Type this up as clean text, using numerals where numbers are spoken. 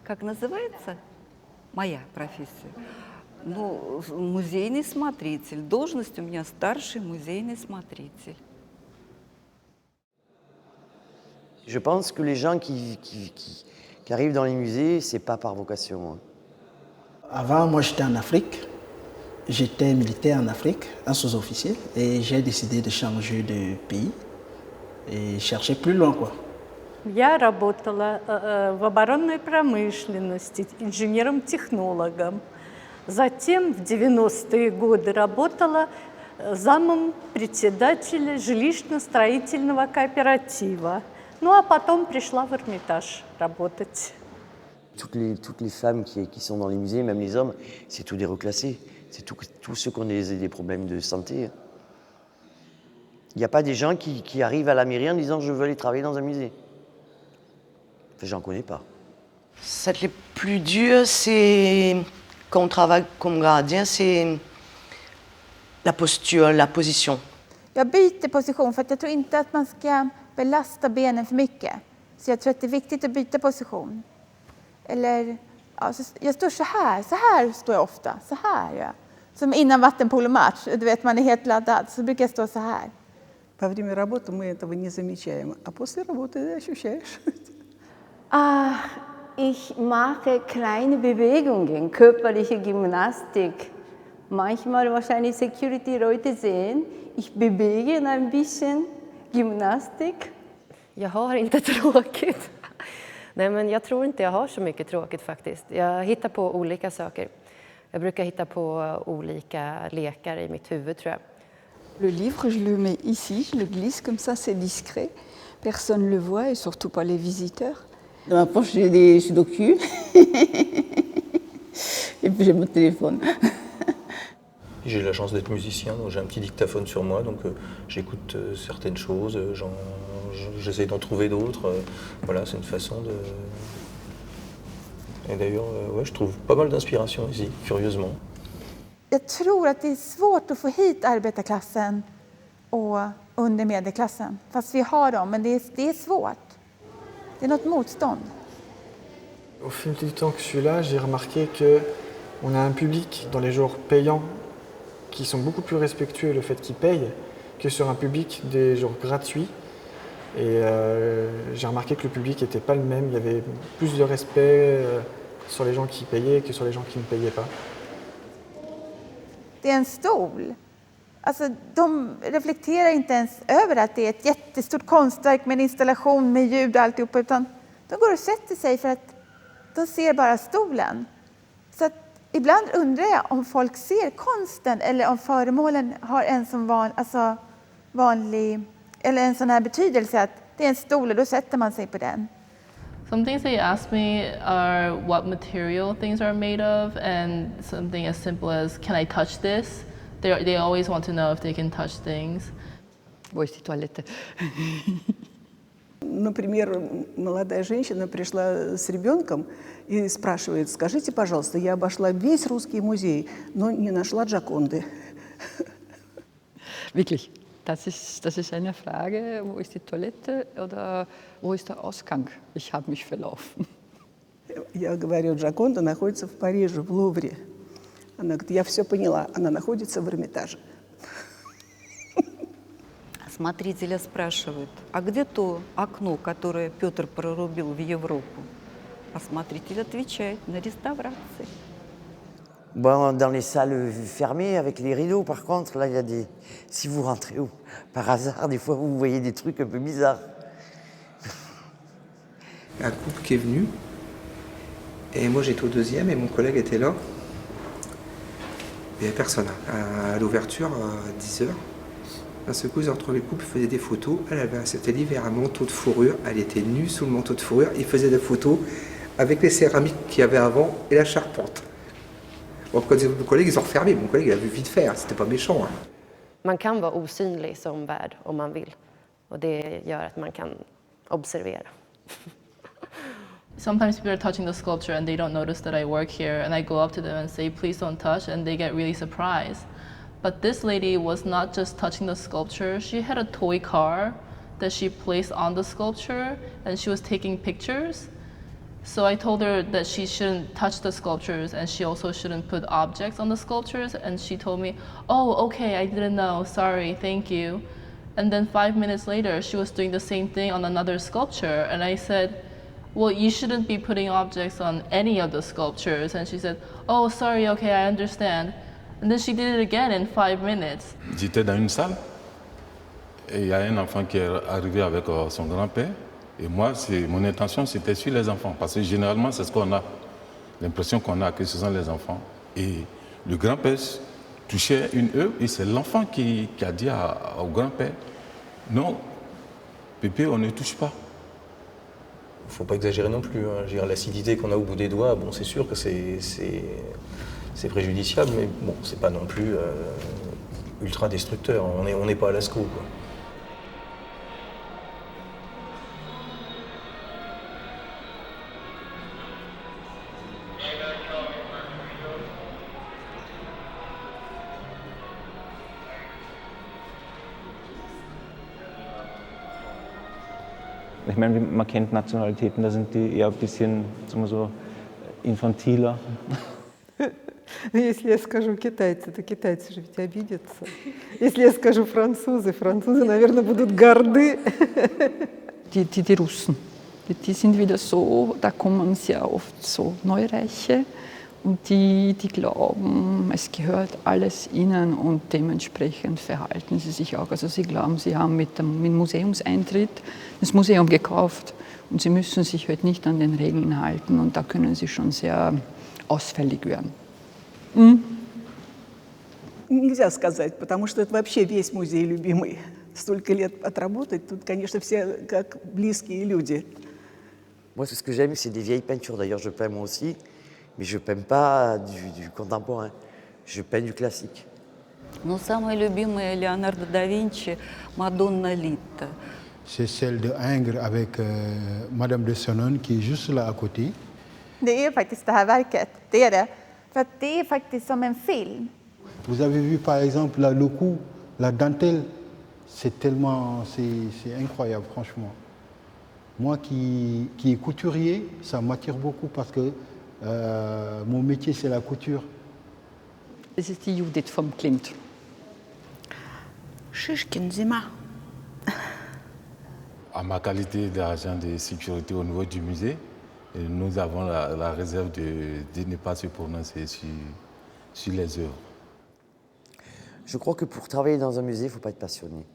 Как называется? Моя профессия. Ну, музейный смотритель. Должность у меня старший музейный смотритель. Je pense que les gens qui arrivent dans les musées, c'est pas par vocation. Hein. Avant, moi j'étais en Afrique. J'étais militaire en Afrique, un sous-officier, et j'ai décidé de changer de pays et chercher plus loin, quoi. Я работала в оборонной промышленности инженером-технологом. Затем в 90-е годы работала замом председателя жилищно-строительного кооператива. Ну а потом пришла в Эрмитаж работать. Toutes les femmes qui sont dans les musées, même les hommes, c'est tout des reclassés. C'est tous ceux qui ont des problèmes de santé. Il n'y a pas des gens qui arrivent à la mairie en disant « je veux aller travailler dans un musée ». Enfin, j'en connais pas. Ce qui est plus dur, c'est quand on travaille comme gardien, c'est la posture, la position. Jag byter position för att jag tror inte att man ska belasta benen för mycket. Så jag tror att det är viktigt att byta position. Eller, ja, jag står så här står jag ofta, så här gör jag. Som innan vattenpolomatch, du vet man är helt laddad, så brukar jag stå så här. Во время работы мы этого не замечаем, а после работы ощущаешь. Ich mache kleine Bewegungen, körperliche Gymnastik. Manchmal wahrscheinlich Security-Leute sehen, ich bewege ein bisschen Gymnastik. Jag har inte tråkigt. Nej, men jag tror inte jag har så mycket tråkigt faktiskt. Jag hittar på olika saker. Jag brukar hitta på olika lekar i mitt huvud, tror jag. Le livre, je le mets ici, je le glisse comme ça, c'est discret. Personne ne le voit et surtout pas les visiteurs. Dans ma poche, j'ai des sudoku. Et puis j'ai mon téléphone. J'ai la chance d'être musicien, donc j'ai un petit dictaphone sur moi, donc j'écoute certaines choses, j'essaie d'en trouver d'autres. Voilà, c'est une façon de... Et d'ailleurs, ouais, je trouve pas mal d'inspiration ici, curieusement. Jag tror att det är svårt att få hit arbetarklassen och under medelklassen. Fast vi har dem, men det är svårt. Det är något motstånd. Au fil du temps que je suis là, j'ai remarqué qu'on a un public dans les jours payants qui sont beaucoup plus respectueux le fait qu'ils payent que sur un public des jours gratuits. Et j'ai remarqué que le public n'était pas le même. Il y avait plus de respect sur les gens qui payaient que sur les gens qui ne payaient pas. Det är en stol. Alltså, de reflekterar inte ens över att det är ett jättestort konstverk med en installation med ljud och alltihopa, utan de går och sätter sig för att de ser bara stolen. Så att ibland undrar jag om folk ser konsten eller om föremålen har en som vanlig, eller en sån här betydelse att det är en stol och då sätter man sig på den. Some things they ask me are what material things are made of, and something as simple as, can I touch this? They always want to know if they can touch things. Ой, туалеты. Например, молодая женщина пришла с ребенком и спрашивает: скажите, пожалуйста, я обошла весь русский музей, но не нашла Джоконды. Wirklich, das ist eine Frage, wo ist die Toilette oder wo ist der Ausgang? Ich habe mich verlaufen. Я говорю, Джоконда находится в Париже, в Лувре. Она говорит, я все поняла, она находится в Эрмитаже. Смотрителя спрашивают, а где то окно, которое Петр прорубил в Европу? А смотритель отвечает, на реставрации. Bon, dans les salles fermées avec les rideaux, par contre, là, il y a des... Si vous rentrez par hasard, des fois, vous voyez des trucs un peu bizarres. Un couple qui est venu, et moi j'étais au deuxième, et mon collègue était là. Il n'y avait personne. À l'ouverture, à 10h, d'un seul coup, ils ont retrouvé le couple, ils faisaient des photos. C'était l'hiver, un manteau de fourrure, elle était nue sous le manteau de fourrure. Ils faisaient des photos avec les céramiques qu'il y avait avant et la charpente. Bon, quand mon collègue, ils ont refermé. Mon collègue, il a vu vite faire, c'était pas méchant. Hein. Man kan vara osynlig som värd om man vill. Och det gör att man kan observera. Sometimes people are touching the sculpture and they don't notice that I work here, and I go up to them and say, please don't touch, and they get really surprised. But this lady was not just touching the sculpture, she had a toy car that she placed on the sculpture, and she was taking pictures. So I told her that she shouldn't touch the sculptures and she also shouldn't put objects on the sculptures. And she told me, oh, okay, I didn't know, sorry, thank you. And then 5 minutes later, she was doing the same thing on another sculpture. And I said, well, you shouldn't be putting objects on any of the sculptures. And she said, oh, sorry, okay, I understand. And then she did it again in 5 minutes. J'étais dans une salle et il y a un enfant qui est arrivé avec son grand-père. Et moi, mon intention, c'était sur les enfants. Parce que généralement, c'est ce qu'on a. L'impression qu'on a que ce sont les enfants. Et le grand-père touchait une œuvre et c'est l'enfant qui a dit au grand-père, non, Pépé, on ne touche pas. Il ne faut pas exagérer non plus. Hein. Je veux dire, l'acidité qu'on a au bout des doigts, bon, c'est sûr que c'est préjudiciable, mais bon, c'est pas non plus ultra destructeur. On n'est pas à Lascaux, quoi. Ich meine, man kennt Nationalitäten, da sind die eher ein bisschen, sagen wir so, infantiler. Если я скажу китайцы, то китайцы же ведь обидятся. Если я скажу французы, французы, наверное, будут горды. Die Russen, die sind wieder so, da kommen sehr oft so Neureiche und die glauben, es gehört alles ihnen und dementsprechend verhalten sie sich auch. Also sie glauben, sie haben mit dem Museumseintritt das Museum gekauft und sie müssen sich halt nicht an den Regeln halten und da können sie schon sehr ausfällig werden. Нельзя сказать, потому что это вообще весь музей любимый. Столько лет отработать, тут, конечно, все как близкие люди. Moi, ce que j'aime, c'est des vieilles peintures. D'ailleurs, je peins moi aussi, mais je ne peins pas du contemporain. Je peins du classique. Но самая любимая Леонардо да Винчи – Мадонна Литта. C'est celle de Ingres avec Madame de Senones qui est juste là à côté. Det är faktiskt det här verket, det är det. För att det är faktiskt som en film. Vous avez vu par exemple le cou, la dentelle, c'est tellement, c'est incroyable franchement. Moi qui est couturier, ça m'attire beaucoup parce que mon métier c'est la couture. Das ist die Judith vom Klimt. Shishkin Zima. À ma qualité d'agent de sécurité au niveau du musée, nous avons la réserve de ne pas se prononcer sur les œuvres. Je crois que pour travailler dans un musée, il ne faut pas être passionné.